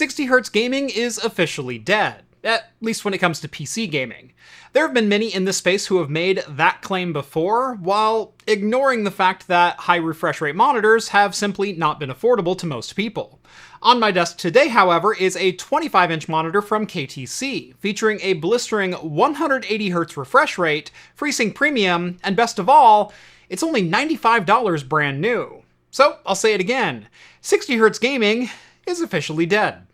60Hz gaming is officially dead, at least when it comes to PC gaming. There have been many in this space who have made that claim before, while ignoring the fact that high refresh rate monitors have simply not been affordable to most people. On my desk today, however, is a 25-inch monitor from KTC, featuring a blistering 180Hz refresh rate, FreeSync Premium, and best of all, it's only $95 brand new. So, I'll say it again, 60Hz gaming is officially dead.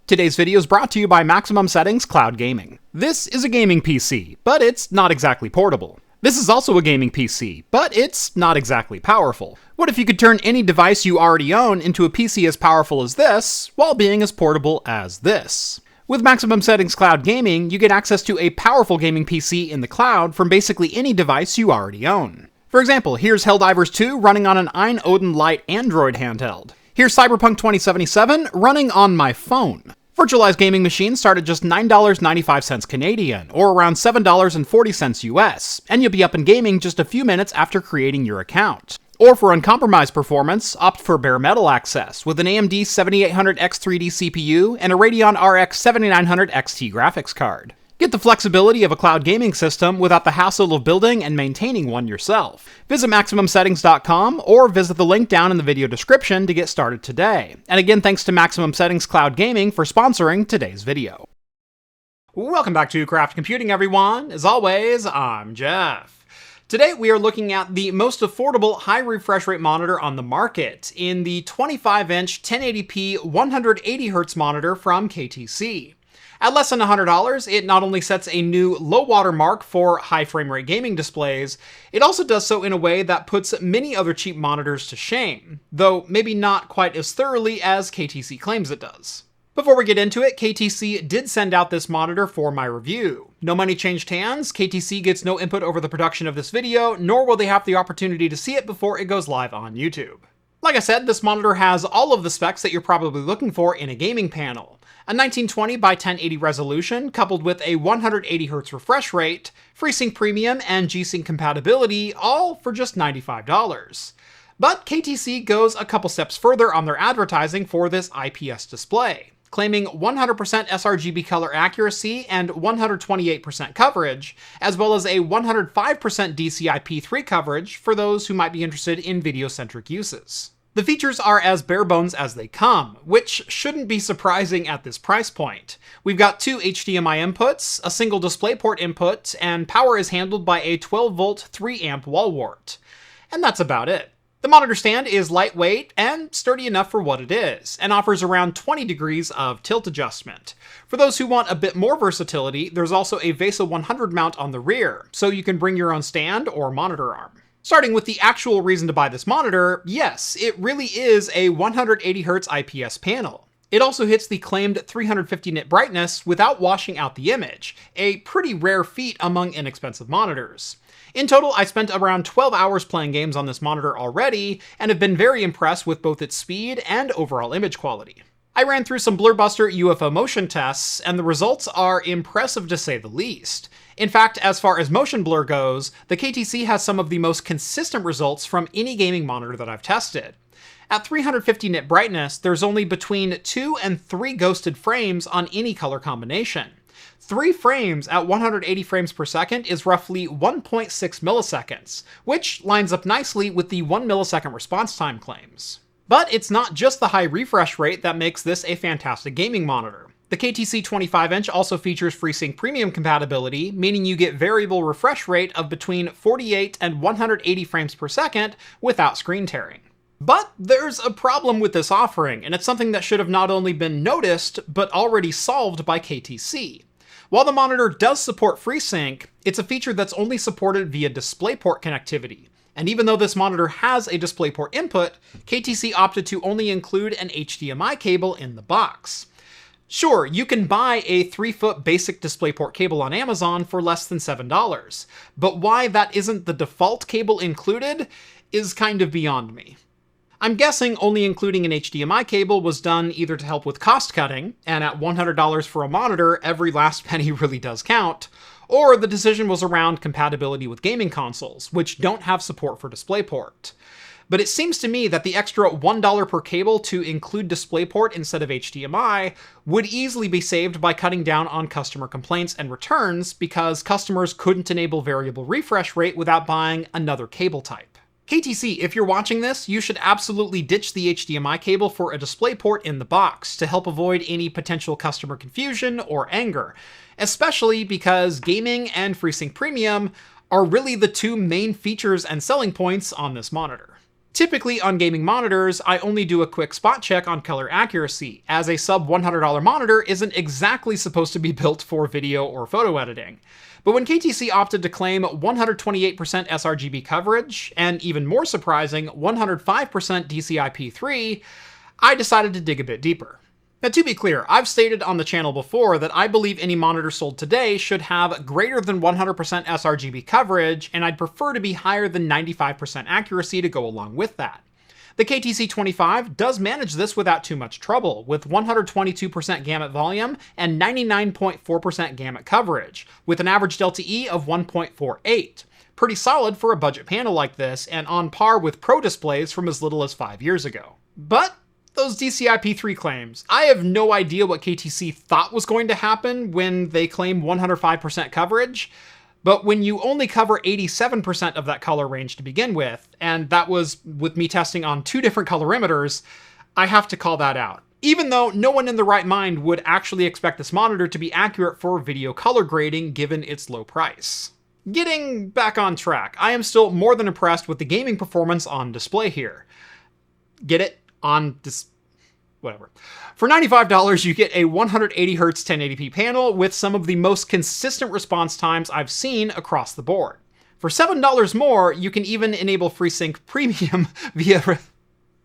Today's video is brought to you by Maximum Settings Cloud Gaming. This is a gaming PC, but it's not exactly portable. This is also a gaming PC, but it's not exactly powerful. What if you could turn any device you already own into a PC as powerful as this, while being as portable as this? With Maximum Settings Cloud Gaming, you get access to a powerful gaming PC in the cloud from basically any device you already own. For example, here's Helldivers 2 running on an Ein Odin Lite Android handheld. Here's Cyberpunk 2077 running on my phone. Virtualized gaming machines start at just $9.95 Canadian, or around $7.40 US, and you'll be up in gaming just a few minutes after creating your account. Or for uncompromised performance, opt for bare metal access with an AMD 7800X3D CPU and a Radeon RX 7900 XT graphics card. Get the flexibility of a cloud gaming system without the hassle of building and maintaining one yourself. Visit MaximumSettings.com or visit the link down in the video description to get started today. And again, thanks to Maximum Settings Cloud Gaming for sponsoring today's video. Welcome back to Craft Computing, everyone. As always, I'm Jeff. Today we are looking at the most affordable high refresh rate monitor on the market in the 25-inch 1080p 180Hz monitor from KTC. At less than $100, it not only sets a new low water mark for high frame rate gaming displays, it also does so in a way that puts many other cheap monitors to shame, though maybe not quite as thoroughly as KTC claims it does. Before we get into it, KTC did send out this monitor for my review. No money changed hands, KTC gets no input over the production of this video, nor will they have the opportunity to see it before it goes live on YouTube. Like I said, this monitor has all of the specs that you're probably looking for in a gaming panel. A 1920 by 1080 resolution coupled with a 180Hz refresh rate, FreeSync Premium, and G-Sync compatibility, all for just $95. But KTC goes a couple steps further on their advertising for this IPS display, claiming 100% sRGB color accuracy and 128% coverage, as well as a 105% DCI-P3 coverage for those who might be interested in video-centric uses. The features are as bare bones as they come, which shouldn't be surprising at this price point. We've got two HDMI inputs, a single DisplayPort input, and power is handled by a 12-volt 3-amp wall wart. And that's about it. The monitor stand is lightweight and sturdy enough for what it is, and offers around 20 degrees of tilt adjustment. For those who want a bit more versatility, there's also a VESA 100 mount on the rear, so you can bring your own stand or monitor arm. Starting with the actual reason to buy this monitor, yes, it really is a 180Hz IPS panel. It also hits the claimed 350 nit brightness without washing out the image, a pretty rare feat among inexpensive monitors. In total, I spent around 12 hours playing games on this monitor already, and have been very impressed with both its speed and overall image quality. I ran through some Blurbuster UFO motion tests, and the results are impressive to say the least. In fact, as far as motion blur goes, the KTC has some of the most consistent results from any gaming monitor that I've tested. At 350 nit brightness, there's only between 2 and 3 ghosted frames on any color combination. 3 frames at 180 frames per second is roughly 1.6 milliseconds, which lines up nicely with the 1 millisecond response time claims. But it's not just the high refresh rate that makes this a fantastic gaming monitor. The KTC 25-inch also features FreeSync Premium compatibility, meaning you get variable refresh rate of between 48 and 180 frames per second without screen tearing. But there's a problem with this offering, and it's something that should have not only been noticed, but already solved by KTC. While the monitor does support FreeSync, it's a feature that's only supported via DisplayPort connectivity. And even though this monitor has a DisplayPort input, KTC opted to only include an HDMI cable in the box. Sure, you can buy a 3-foot basic DisplayPort cable on Amazon for less than $7, but why that isn't the default cable included is kind of beyond me. I'm guessing only including an HDMI cable was done either to help with cost cutting, and at $100 for a monitor, every last penny really does count, Or the decision was around compatibility with gaming consoles, which don't have support for DisplayPort. But it seems to me that the extra $1 per cable to include DisplayPort instead of HDMI would easily be saved by cutting down on customer complaints and returns because customers couldn't enable variable refresh rate without buying another cable type. KTC, if you're watching this, you should absolutely ditch the HDMI cable for a DisplayPort in the box to help avoid any potential customer confusion or anger, especially because gaming and FreeSync Premium are really the two main features and selling points on this monitor. Typically on gaming monitors, I only do a quick spot check on color accuracy, as a sub $100 monitor isn't exactly supposed to be built for video or photo editing. But when KTC opted to claim 128% sRGB coverage, and even more surprising, 105% DCI-P3, I decided to dig a bit deeper. Now, to be clear, I've stated on the channel before that I believe any monitor sold today should have greater than 100% sRGB coverage, and I'd prefer to be higher than 95% accuracy to go along with that. The KTC 25 does manage this without too much trouble, with 122% gamut volume and 99.4% gamut coverage, with an average delta E of 1.48. Pretty solid for a budget panel like this, and on par with Pro displays from as little as 5 years ago. But those DCI-P3 claims. I have no idea what KTC thought was going to happen when they claim 105% coverage, but when you only cover 87% of that color range to begin with, and that was with me testing on 2 different colorimeters, I have to call that out. Even though no one in the right mind would actually expect this monitor to be accurate for video color grading given its low price. Getting back on track, I am still more than impressed with the gaming performance on display here. Get it? On this, whatever. For $95, you get a 180Hz 1080p panel with some of the most consistent response times I've seen across the board. For $7 more, you can even enable FreeSync Premium via...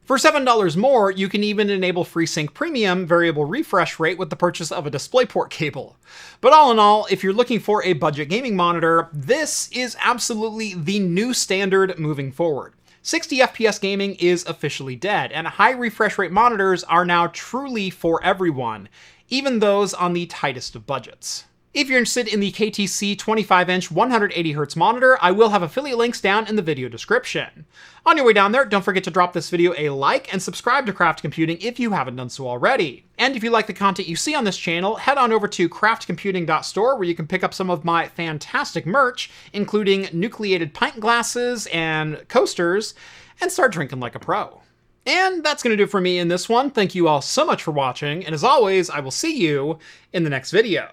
For $7 more, you can even enable FreeSync Premium variable refresh rate with the purchase of a DisplayPort cable. But all in all, if you're looking for a budget gaming monitor, this is absolutely the new standard moving forward. 60 FPS gaming is officially dead, and high refresh rate monitors are now truly for everyone, even those on the tightest of budgets. If you're interested in the KTC 25-inch 180Hz monitor, I will have affiliate links down in the video description. On your way down there, don't forget to drop this video a like and subscribe to Craft Computing if you haven't done so already. And if you like the content you see on this channel, head on over to craftcomputing.store where you can pick up some of my fantastic merch, including nucleated pint glasses and coasters, and start drinking like a pro. And that's going to do it for me in this one. Thank you all so much for watching, and as always, I will see you in the next video.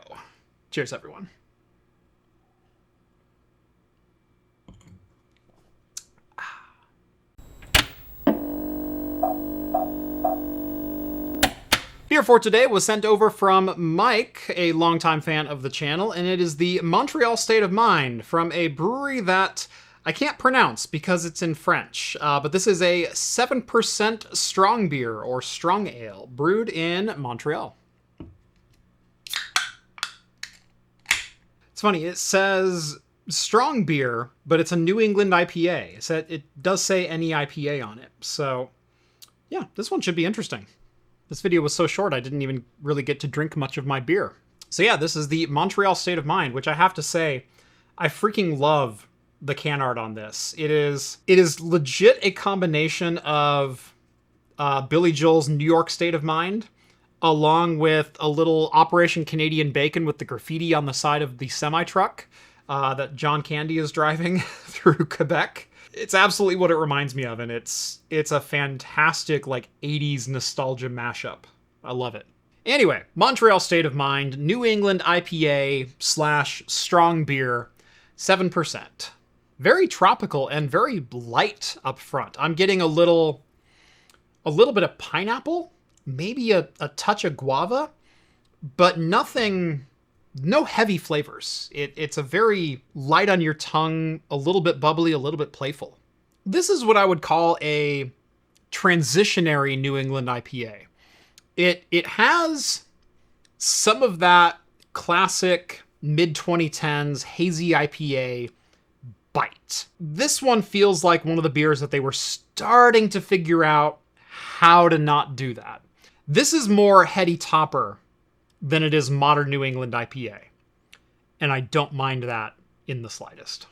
Cheers, everyone. Beer for today was sent over from Mike, a longtime fan of the channel, and it is the Montreal State of Mind from a brewery that I can't pronounce because it's in French, but this is a 7% strong beer, or strong ale, brewed in Montreal. It's funny, it says strong beer, but it's a New England IPA. It does say NEIPA on it. So yeah, this one should be interesting. This video was so short, I didn't even really get to drink much of my beer. So yeah, this is the Montreal State of Mind, which I have to say, I freaking love the can art on this. It is legit a combination of Billy Joel's New York State of Mind, along with a little Operation Canadian Bacon with the graffiti on the side of the semi-truck that John Candy is driving through Quebec. It's absolutely what it reminds me of, and it's a fantastic, like, 80s nostalgia mashup. I love it. Anyway, Montreal State of Mind, New England IPA / strong beer, 7%. Very tropical and very light up front. I'm getting a little bit of pineapple, maybe a touch of guava, but nothing, no heavy flavors. It's a very light on your tongue, a little bit bubbly, a little bit playful. This is what I would call a transitionary New England IPA. It has some of that classic mid-2010s hazy IPA bite. This one feels like one of the beers that they were starting to figure out how to not do that. This is more heady topper than it is modern New England IPA. and I don't mind that in the slightest.